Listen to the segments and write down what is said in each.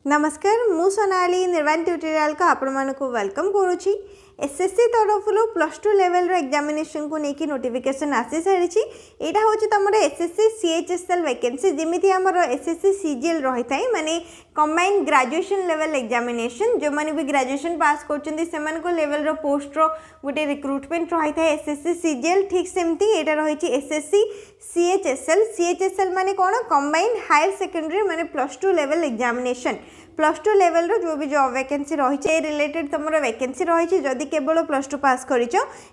नमस्कार मु सोनाली निर्वाण ट्यूटोरियल को आपण मानक वेलकम करुच्ची। एसएससी तरफ +2 लेवल एग्जामिनेशन को लेकिन नोटिफिकेशन आसी सारी। यहाँ हूँ तुम एसएससी CHSL वैकेंसी जमी आम एसएससी CGL रही था माने कंबाइंड ग्रेजुएशन लेवल एग्जामिनेशन जो मैंने भी ग्रेजुएशन पास कर लेवल पोस्ट गोटे रिक्रुटमेंट रही था एसएससी CGL ठीक सेमती यहाँ रही SSC CHSL माने कौन कंबाइंड हायर सेकेंडरी माने +2 लेवल एग्जामिनेशन +2 लेवल जो भी जॉब वैकेंसी रही रिलेटेड तुम वैकेंसी रही जदि केवल +2 पास कर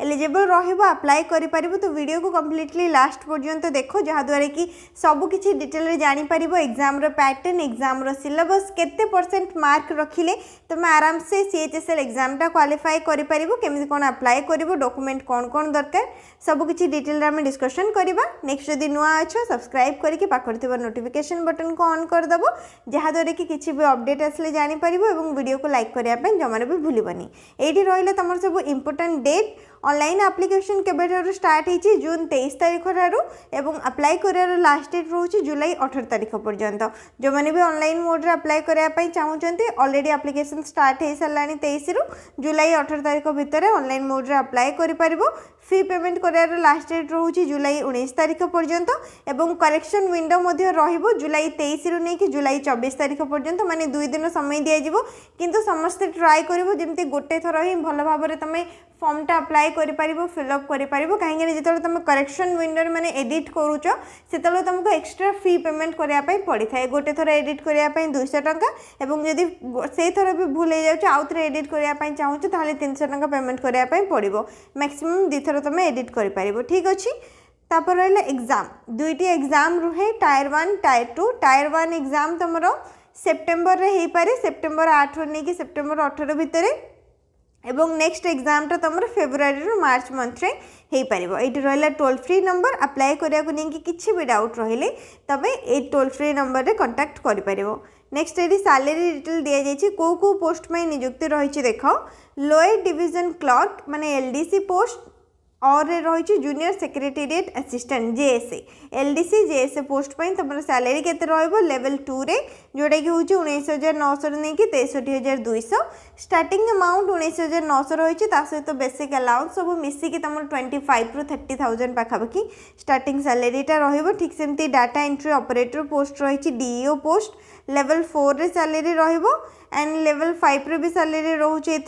एलिजिबल रप्लाई कर तो वीडियो को कम्प्लीटली लास्ट पर्यंत देख जहाँद्वारा कि सबकि डिटेल जापर एग्जाम पैटर्न एग्जाम सिलेबस केते % मार्क रखिले तुम आराम से CHSL एग्जामटा क्वालिफाई करमी कौन अप्लाई कर डॉक्यूमेंट कौन कौन दरकार सबकि डिटेल आम डिस्कसन करवा। नेक्स्ट जदि नुआ अच्छो सब्सक्राइब करके पाखर नोटिफिकेशन बटन को ऑन करदेव जहाँद्वारा कि किसी भी अपडेट आसले जापर और वीडियो को लाइक करने जमार भी भूलबनी। ये रही तुम सब इंपोर्टेंट डेट ऑनलाइन एप्लिकेशन केबे स्टार्ट होती जून 23 तारीख ठारू एवं अप्लाई कर लास्ट डेट रोचे जुलाई 18 तारीख पर्यंत जो मैंने भी ऑनलाइन मोड रे अप्लाई करने चाहते ऑलरेडी एप्लिकेशन स्टार्ट हो सारा 23 रु जुलाई 18 तारीख भितर ऑनलाइन मोड रे अप्लाई कर फी पेमेंट कर लास्ट डेट रोचे जुलाई 19 तारीख पर्यंत एवं करेक्शन विंडो जुलाई 23 रु नहीं जुलाई 24 तारीख पर्यंत माने 2 दिन समय दिज्व किंतु समस्ते ट्राए करिवो जेमती गोटे थर ही भल भाव में तुम फॉर्मटा अप्लाई कर फिलअप कर कहीं जो तुम करेक्शन विंडो माने एडिट करुच से तुमको एक्स्ट्रा फी पेमेंट करने पड़ी था गोटे थर एडिट करने 200 टंका और जदि से थर भी भूल हो जाए आउ थे एडिट करने चाहूँ ताहले 300 टंका पेमेंट करने पड़ो मैक्सिमम 2 थर तुम एडिट कर ठीक अच्छे। तापर रहा एग्जाम दुईटी एग्जाम रुहे टायर 1 टायर 2 टायर 1 एग्जाम तुम सेप्टेम्बर रे हो पारे सेप्टेम्बर 8 नहीं कि सेप्टेम्बर 18 भितर एवं नेक्स्ट एग्जाम तुम फेब्रुआरी रु मार्च मंथ रे हो पार। ये रहा टोल फ्री नंबर अप्लाई करने को लेकिन किसी भी डाउट रहिले तबे ये टोल फ्री नंबर रे कांटेक्ट कर। नेक्स्ट ये सैलरी डिटेल दि जाइए कौ कौ पोस्ट में निजुक्ति रही देख लोअर डिविजन क्लर्क माने LDC पोस्ट और रही junior secretariat assistant JSA LDC JSA post पर तुम सैलरी केते रहइबो लेवल 2 रे जोटा कि हूँ 19,900 नहीं कि 63,200 स्टार्टिंग अमाउंट 19,900 रही सहित बेसिक अलाउंस सब मिसिकी तुम 25 रु 30,000 पाखापाखि स्टार्टिंग सैलरीटा रहिबो। ठीक सेमती डाटा एंट्री ऑपरेटर पोस्ट रही DEO पोस्ट लेवल 4 रे सैलरी रहिबो एंड लेवल 5 रे भी सैलरी रोचे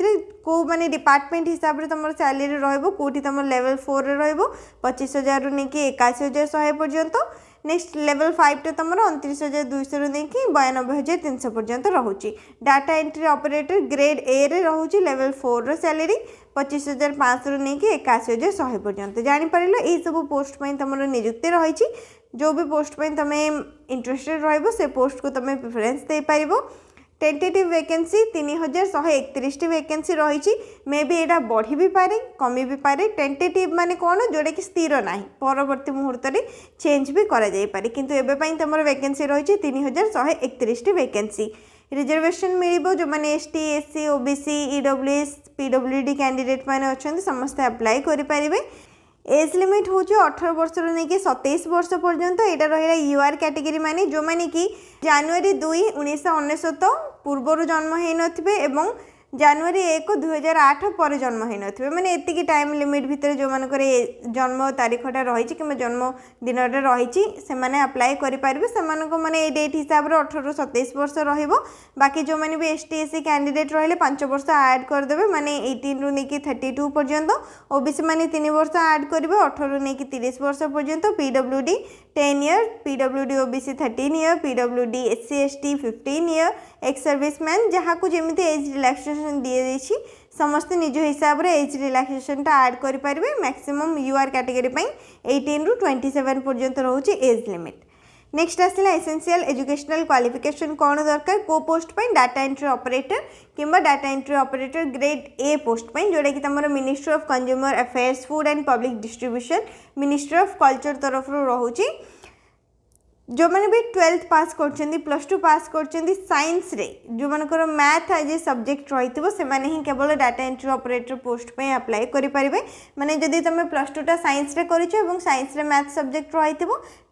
को माने डिपार्टमेंट हिसाब से तुम सैलरी रोटी तुम लेवल 4 रे रहिबो 25,000 रु नहीं कि 81,100 पर्यंत। नेक्स्ट लेवल 5 टे तुम 29,200 रु नहीं कि 92,300 पर्यंत रोचे। Data entry operator grade A रे रोचे लेवल 4 रो सैलरी 25,500 रु नहीं कि 81,100 पर्यंत। जापर यही सब पोस्ट में तुम निजुक्ति रही जो भी पोस्ट में तुम इंटरेस्टेड रहिबो से पोस्ट को तुम प्रेफरेंस दे पारिबो। टेंटेटिव वैकेंसी 3,131 वैकेंसी रही मे भी यहाँ बढ़ी भी पारे कमी भी पारे। टेंटेटिव माने कौन जोटा कि स्थिर ना परवर्ती मुहूर्त में चेंज भी करा जाई पारे किंतु एबे तुम वैकेंसी रही 3,131 वैकेंसी। रिजर्वेशन मिलिबो जो माने ST SC OBC EWS PWD candidate माने अछंती समस्त अप्लाई करि पारिबे। एज लिमिट हूँ 18 वर्ष रु नहीं कि 27 वर्ष पर्यंत। यहाँ रहा UR कैटेगरी माने जो माने कि जनवरी 2 1999 पूर्वर जन्म हो न जनवरी 1 2008 पर जन्म हो न मैंने एतिकी टाइम लिमिट भितर जो मानकर जन्म तारीखटा रही कि जन्म दिनटा रही से अप्लाई करेंगे से माने डेट हिसाब से 18 रु 27 वर्ष बाकी जो मैंने भी ST SC कैंडिडेट रही 5 वर्ष ऐड करदे माने 18 रु नहीं कि 32 पर्यंत। OBC माने 3 वर्ष ऐड करेंगे 18 रु नहीं कि 30 वर्ष पर्यंत। PWD 10 year PWD OBC 13 year PWD SC ST 15 year ex serviceman जहाँ को जमी एज रिलैक्सेशन दी जाइए समस्त निज हिसाब से एज रिलैक्सेशन ऐड करेंगे। मैक्सिमम UR कैटेगरी 18 रु 27 पर्यंत रोचे एज लिमिट। नेक्स्ट आसला एसेंशियल एजुकेशनल क्वालिफिकेशन कौन दरकार को पोस्ट पर डाटा एंट्री ऑपरेटर किंबा data entry operator grade A post पर जोटा कि तुम ministry of consumer affairs food and public distribution ministry of culture तरफ रोचे। जो मैंने भी 12th पास कर प्लस 2 पास कर साइंस रे जो मानकर मैथ आज सब्जेक्ट रही से मैंने ही केवल डाटा एंट्री ऑपरेटर पोस्ट पे अप्लाई करें माने जदि तुम प्लस 2 टा साइंस रे कर साइंस रे मैथ सब्जेक्ट रही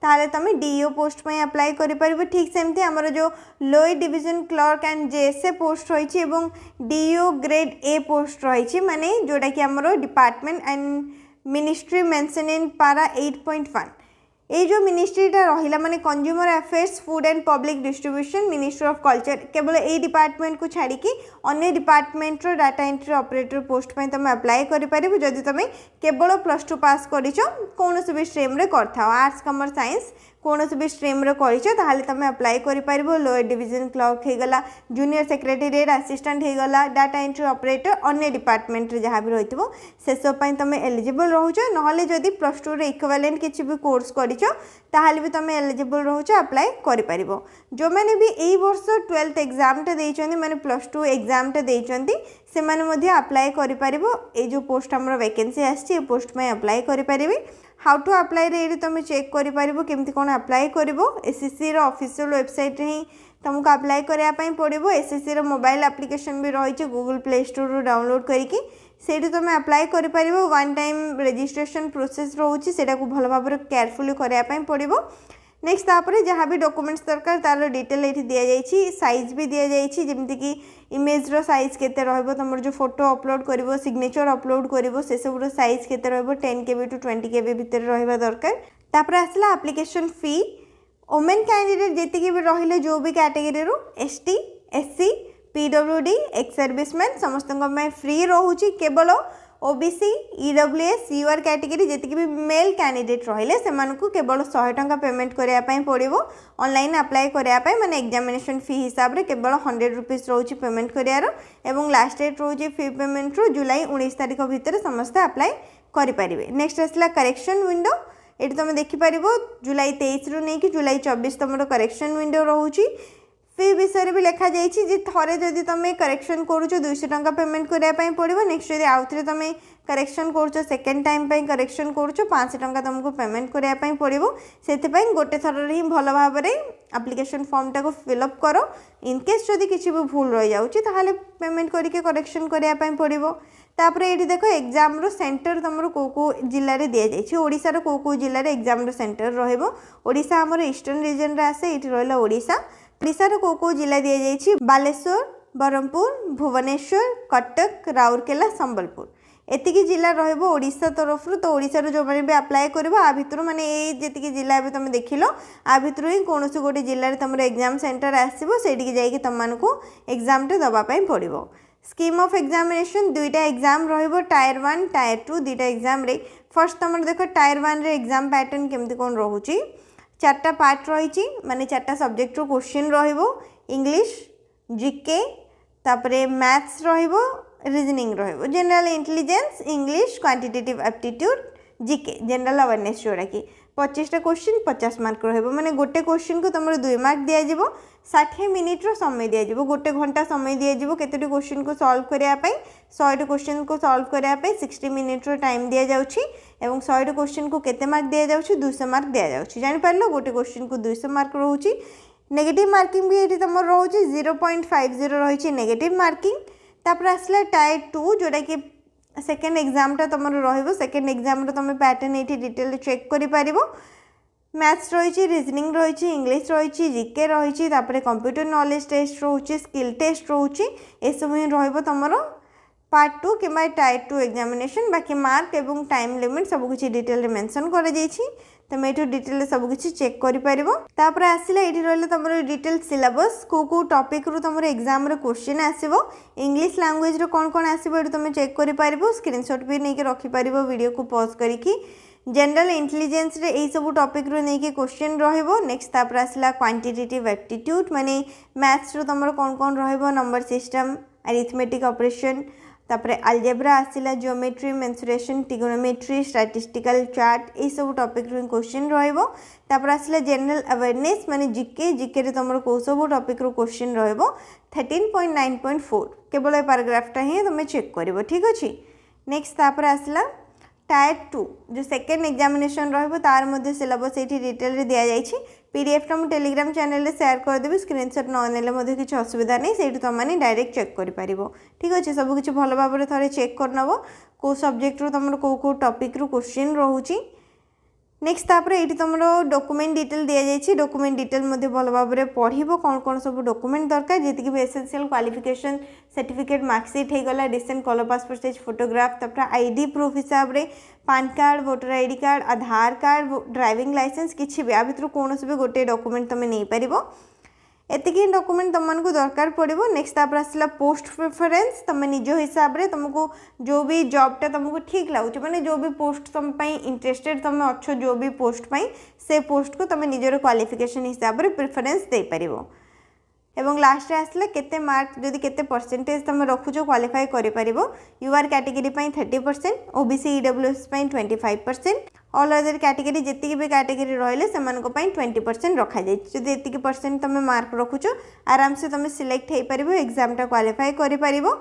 ताले तुम डीईओ पोस्ट पे अप्लाई करें ठीक सेमती आमर जो lower division clerk and JSA post रही डीईओ ग्रेड ए पोस्ट रही माने जोटा कि आमर department and ministry mention in पारा 8.1 ये जो मिनिस्ट्रीटा रहा माने consumer affairs food and public distribution ministry of culture केवल ये डिपार्टमेंट को छाड़ी अन्य डिपार्टमेंट रो डाटा एंट्री ऑपरेटर पोस्ट पे तुम अप्लाई करें जदि तुम केवल प्लस 2 पास कर कौन भी स्ट्रीम रे कर आर्ट्स कॉमर्स साइंस कौन भी स्ट्रीम रे कर तुम अप्लाई कर लोअर डिवीजन क्लर्क होगला जूनियर सेक्रेटेरिएट असिस्टेंट होगला डाटा एंट्री ऑपरेटर अन्य डिपार्टमेंट रे जहाँ भी रही से सब तुम एलिजिबल रोच ना जदि प्लस 2 रे इक्विवेलेंट किसी भी कोर्स कर ताहले भी तुम एलिजिबल रोच अप्लाई कर जो मैंने भी यही वर्ष 12th एग्जामटा देइचंदी माने प्लस 2 एग्जामटा देइचंदी से माने मध्ये अप्लाई कर जो पोस्ट हमर वैकेंसी आछि पोस्ट में अप्लाई कर हाउ टू अप्लाई रे तुम चेक कर केमती कौन अप्लाई कर एसएससी रो ऑफिशियल वेबसाइट रे तुमको अप्लाई करने पड़ो एसएससी रो मोबाइल एप्लिकेशन भी रही गूगल प्ले स्टोर रू डाउनलोड करके सेठी तुम अप्लाई कर वन टाइम रजिस्ट्रेशन प्रोसेस रोचे से भल भाव केयरफुली करने पड़ो नेक्स्ट तापर जहाँ भी डॉक्यूमेंट्स दरकार तार डिटेल ये दि जाइए साइज भी दि जाइए जमीक इमेज रो साइज केते रहबो तुम जो फोटो अपलोड करिवो सिग्नेचर अपलोड करिवो से सब रो साइज केते रहबो 10 KB टू 20 KB भितर रहबा दरकार तापर आसला एप्लिकेशन फी वुमेन कैंडिडेट जेतिकी भी रहिले जो भी कैटेगरी रो ST SC PWD ex serviceman समस्त फ्री रोचे केवल ओबीसी ईडब्ल्यूएस यूआर कैटेगरी जी भी मेल कैंडिडेट रहिले से केवल 100 टंका पेमेंट करने पड़ो ऑनलाइन अप्लाई करने माने एग्जामिनेशन फी हिसाब से केवल 100 रुपीस रोचे पेमेंट करार एवं लास्ट डेट रोचे फी पेमेंट रो जुलाई 19 तारिख भितर समस्ते अप्लाई करें। नेक्स्ट आसला करेक्शन विंडो ये तुम देखिपर जुलाई 23 रू नहीं कि जुलाई 24 तुम करेक्शन विंडो रोचे फी विषय भी लिखा जाइए थरे जदि तुम करेक्शन करुच 200 टंका पेमेंट करने पड़ो नेक्स्ट जब आउ थे तुम करेक्शन करुच सेकेंड टाइम करेक्शन करुच 500 टंका तुमको पेमेंट करने पड़ो से गोटे थर ही भल भाव में एप्लिकेशन फॉर्मटा को फिलअप कर इनकेस जदि किसी भी भूल रही जाए पेमेंट करके करेक्शन करने पड़ो तापर ये देख एग्जाम रो सेंटर तुम को जिले में दि जाइए ओडिशा को जिले में एग्जाम रो सेंटर रोडिशा आमर ईस्टर्न रीजन रे आसे ये रहा ओडिशा ओडिशार को जिला दि जाइए बालेश्वर बरहमपुर भुवनेश्वर कटक राउरकेला संबलपुर एतिकी जिला रहिबो ओडिशा तरफ तो ओडिशा रो जो माने भी अप्लाई करबो आ भितर माने ए जेतिकी जिला भी तुम देखिलो आ भितर ही कोनोसी गोटे जिल्ला रे तुमर एग्जाम सेंटर आसीबो सेटिकी जाइके तुम मानकू एग्जाम टे दबा पई पड़िबो स्कीम ऑफ एग्जामिनेशन दुईटा एग्जाम रहिबो टायर 1 टायर 2 दुईटा एग्जाम रे फर्स्ट तुम देखो टायर 1 रे एग्जाम पैटर्न केमती कोन रहूची 4टा पार्ट रही माने 4टा सब्जेक्ट रो क्वेश्चन रहिबो इंग्लिश जीके तापरे मैथ्स रहिबो रीजनिंग रहिबो general intelligence English quantitative aptitude GK general awareness जोड़ा कि 25टा क्वेश्चन 50 मार्क रहिबो माने गोटे क्वेश्चन को तुम 2 मार्क दिया जिवो 60 मिनिट रो समय दिया जिवो गोटे घंटा समय दिया जिवो केतोटी क्वेश्चन को सॉल्व करिया पई 100 क्वेश्चन को सॉल्व करिया पई 60 मिनिट रो टाइम दिया जाउछि एवं 100 क्वेश्चन को केते मार्क दिया जाउछि 200 मार्क दिया जाउछि जानि पारलो गोटे क्वेश्चन को 200 मार्क रहउछि नेगेटिव मार्किंग भी एठी तुम रहउछि 0.50 रहिछि नेगेटिव मार्किंग तापर आसला टायर 2 जोटा कि सेकेंड एग्जामटा तुम रहिबो सेकेंड एग्जाम रो तुम पैटर्न एठी डिटेल चेक करि पारिबो मैथ्स रही रीजनिंग रही इंग्लिश रही जीके रही कंप्यूटर नॉलेज टेस्ट रोचे स्किल टेस्ट रोचे ये सब ही रम पार्ट 2 कि टायर 2 एग्जामिनेशन बाकी मार्क एवं टाइम लिमिट सबकि डिटेल मेंशन कर तुम ये डिटेल सबकि चेक कर आसला ये रहा तुम डिटेल सिलेबस को टॉपिक रू तुम एग्जाम क्वेश्चन आसो इंग्लिश लैंग्वेज कौन कौन आसो तुम चेक कर स्क्रीनशॉट भी नहीं रखिपर वीडियो को पॉज करके जनरल इंटेलिजेंस रे यही सब टॉपिक रो नहीं कि क्वेश्चन रहिबो नेक्स्ट तापर आसला क्वांटिटेटिव एप्टीट्यूड माने मैथ्स रो तुमरो कौन कौन रहिबो नंबर सिस्टम अरिथमेटिक ऑपरेशन तापर अलजेब्रा आसला geometry mensuration trigonometry statistical chart यही सब टॉपिक रो क्वेश्चन रहिबो तापर आसला जनरल अवेयरनेस माने जीके जीके रे तुमरो को सब टॉपिक रो क्वेश्चन रहिबो 13.9.4 केवल ए पैराग्राफटा ही तुम चेक करिवो ठीक अछि नेक्स्ट तापर आसला टायर 2 जो सेकेंड एग्जामिनेशन रहिबो तार मध्ये सिलेबस एठी डिटेल रे दिया जाइछि पीडीएफ टा मु टेलीग्राम चैनल रे शेयर कर देबी स्क्रीनशॉट न नेले मध्ये किछि असुविधा नै सेठी तुम माने डायरेक्ट चेक करि परिबो ठीक अछि सब किछि भलो भाबरे थरे चेक करनबो को सब्जेक्ट रो तमरो को टॉपिक रो क्वेश्चन रहउची नेक्स्ट तापर ये तुम डॉक्यूमेंट डिटेल दि जाइए डॉक्यूमेंट डिटेल मध्य भल भाव में पढ़ो कौन कौन सब डॉक्यूमेंट दरकार जी भी एसेंशियल क्वालिफिकेशन सर्टिफिकेट मार्कशीट होगला recent colour passport size photograph तापर आईडी प्रूफ हिसाब से PAN card voter ID card Aadhaar card driving licence किसी भी आ भर कौन भी गोटे डॉक्यूमेंट तुम नहीं पार एतिकी डॉक्यूमेंट तुमको दरकार पड़ो नेक्स्ट तापर आसला पोस्ट प्रेफरेंस तुम निज हिसाब से तुमको जो भी जॉबटा तुमको ठीक लगुच माने जो भी पोस्ट तुम इंटरेस्टेड तुम अच्छो जो भी पोस्ट से पोस्ट को तुम निजर क्वालिफिकेशन हिसाब से प्रेफरेंस दे पारिबो एवं लास्ट आसला केते मार्क जदि केते परसेंटेज तुम रखुच क्वालिफाई करि पारिबो UR category 30% OBC EWS 25% all other category जितकी भी कैटेगरी रहिले सेमानको 20% रखा जाय जदि एतिकी परसेंट तुम मार्क रखुच आराम से तुम सिलेक्ट हे पारिबो एग्जाम टा क्वालिफाई करि पारिबो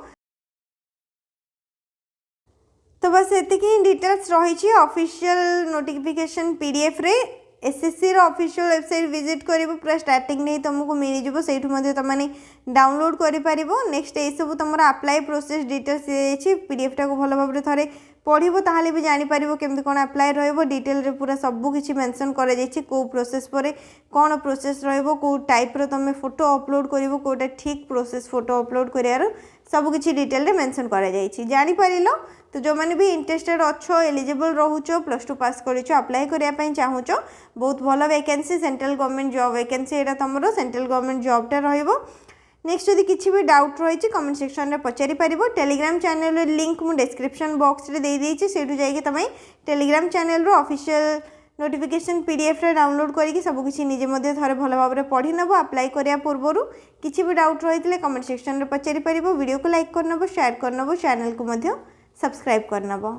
तो बस एतिकी डिटेल्स रही ऑफिशियल नोटिफिकेशन पीडीएफ रे एसएससी रो ऑफिशियल वेबसाइट विजिट करिवो पूरा स्टार्टिंग नहीं तुमको मिल जिवो सेठु मध्ये तमाने डाउनलोड करि पारिबो नेक्स्ट ए सब तमरा अप्लाई प्रोसेस डिटेल्स देछि पीडीएफ टा को भलो भाबरे थरे पढ़िबो ताहाले भी जानि पारिबो केमति कोन अप्लाई रहइबो डिटेल रे पूरा सब किछि मेंशन करे जाइछि को प्रोसेस परे कोन प्रोसेस रहइबो को टाइप रो तमे फोटो अपलोड करिवो कोटा ठीक प्रोसेस फोटो अपलोड करियार सब किछि डिटेल रे मेंशन करे जाइछि जानि पारिलो तो जो मैंने भी इंटरेस्टेड अच्छो एलिजिबल रोचो +2 पास करिचो अप्लाई करिया पई चाहूचो बहुत भलो vacancy central government job vacancy एटा तमरो सेंट्रल गवर्नमेंट जॉब टा रहइबो नेक्स्ट जदि किछि भी डाउट रही कमेंट सेक्शन रे पचारि पारिबो टेलीग्राम चैनल लिंक मु डिस्क्रिप्शन बॉक्स रे दे देछि सेठु जाई तमे टेलीग्राम चैनल रो ऑफिशियल नोटिफिकेशन पीडीएफ रे डाउनलोड करिकि सब किछि निजे मध्ये थरे भलो भाव रे पढि नबो अप्लाई करिया पूर्वरु किछि भी डाउट रहितले कमेंट सेक्शन रे पचारि पारिबो वीडियो को लाइक करनबो शेयर करनबो चैनल को मध्ये सब्सक्राइब करनबो।